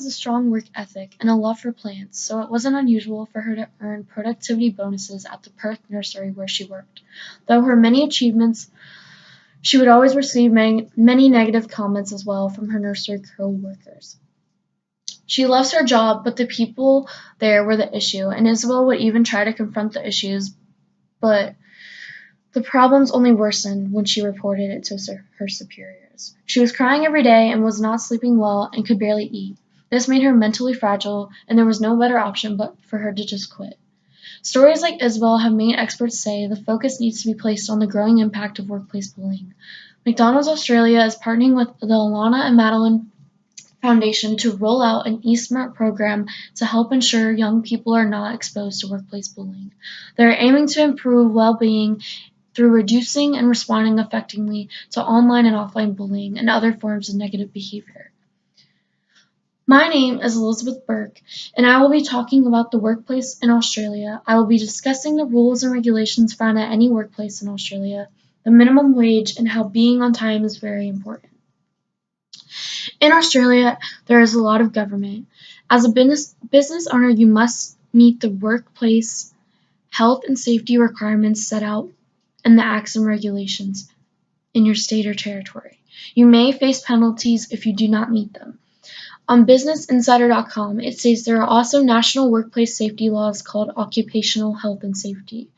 has a strong work ethic and a love for plants, so it wasn't unusual for her to earn productivity bonuses at the Perth nursery where she worked. Though her many achievements, she would always receive many negative comments as well from her nursery co-workers. She loves her job, but the people there were the issue, and Isabel would even try to confront the issues, but the problems only worsened when she reported it to her superiors. She was crying every day and was not sleeping well and could barely eat. This made her mentally fragile, and there was no better option but for her to just quit. Stories like Isabel have made experts say the focus needs to be placed on the growing impact of workplace bullying. McDonald's Australia is partnering with the Alana and Madeline Foundation to roll out an eSmart program to help ensure young people are not exposed to workplace bullying. They are aiming to improve well-being through reducing and responding effectively to online and offline bullying and other forms of negative behavior. My name is Elizabeth Burke, and I will be talking about the workplace in Australia. I will be discussing the rules and regulations found at any workplace in Australia, the minimum wage, and how being on time is very important. In Australia, there is a lot of government. As a business owner, you must meet the workplace health and safety requirements set out in the acts and regulations in your state or territory. You may face penalties if you do not meet them. On BusinessInsider.com, it states there are also national workplace safety laws called Occupational Health and Safety,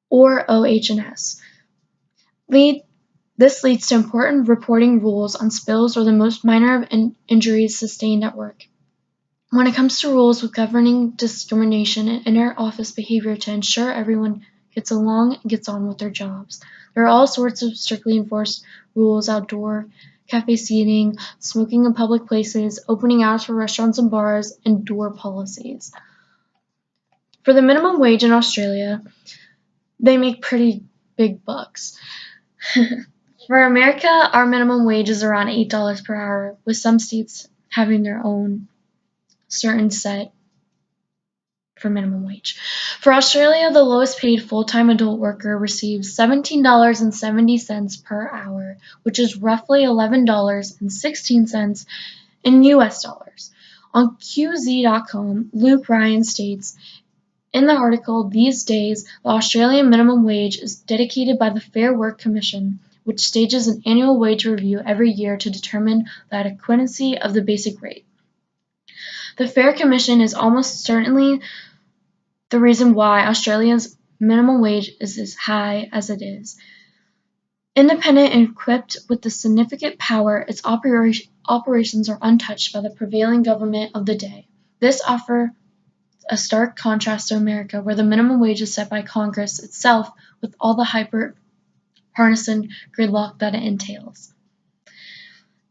or OH&S. This leads to important reporting rules on spills or the most minor of injuries sustained at work. When it comes to rules with governing discrimination and inter-office behavior to ensure everyone gets along and gets on with their jobs, there are all sorts of strictly enforced rules: outdoor cafe seating, smoking in public places, opening hours for restaurants and bars, and door policies. For the minimum wage in Australia, they make pretty big bucks. For America, our minimum wage is around $8 per hour, with some states having their own certain set for minimum wage. For Australia, the lowest paid full-time adult worker receives $17.70 per hour, which is roughly $11.16 in US dollars. On QZ.com, Luke Ryan states, in the article, these days, the Australian minimum wage is dedicated by the Fair Work Commission, which stages an annual wage review every year to determine the adequacy of the basic rate. The Fair Commission is almost certainly the reason why Australia's minimum wage is as high as it is. Independent and equipped with the significant power, its operations are untouched by the prevailing government of the day. This offers a stark contrast to America, where the minimum wage is set by Congress itself with all the hyper-partisan gridlock that it entails.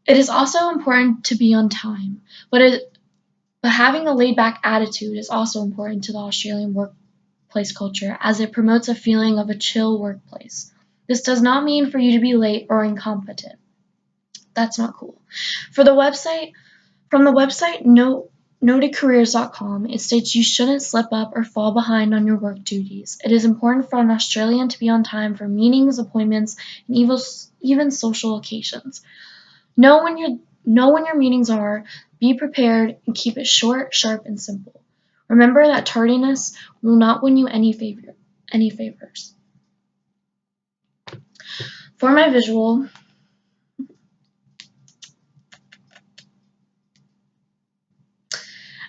It is also important to be on time, but having a laid-back attitude is also important to the Australian workplace culture, as it promotes a feeling of a chill workplace. This does not mean for you to be late or incompetent. That's not cool. From the website notedcareers.com, it states you shouldn't slip up or fall behind on your work duties. It is important for an Australian to be on time for meetings, appointments, and even social occasions. Know when your meetings are, be prepared, and keep it short, sharp, and simple. Remember that tardiness will not win you any favors. For my visual,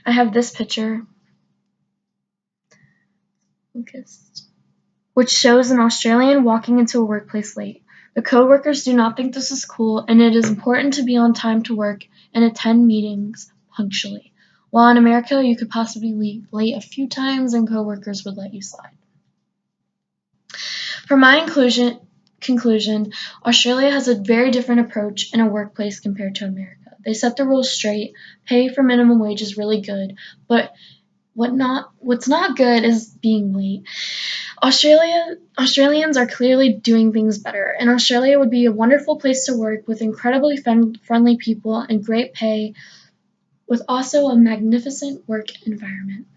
I have this picture, which shows an Australian walking into a workplace late. The co-workers do not think this is cool, and it is important to be on time to work and attend meetings punctually. While in America, you could possibly leave late a few times and co-workers would let you slide. For my conclusion, Australia has a very different approach in a workplace compared to America. They set the rules straight. Pay for minimum wage is really good, but what's not good is being late. Australians are clearly doing things better, and Australia would be a wonderful place to work with incredibly friendly people and great pay, with also a magnificent work environment.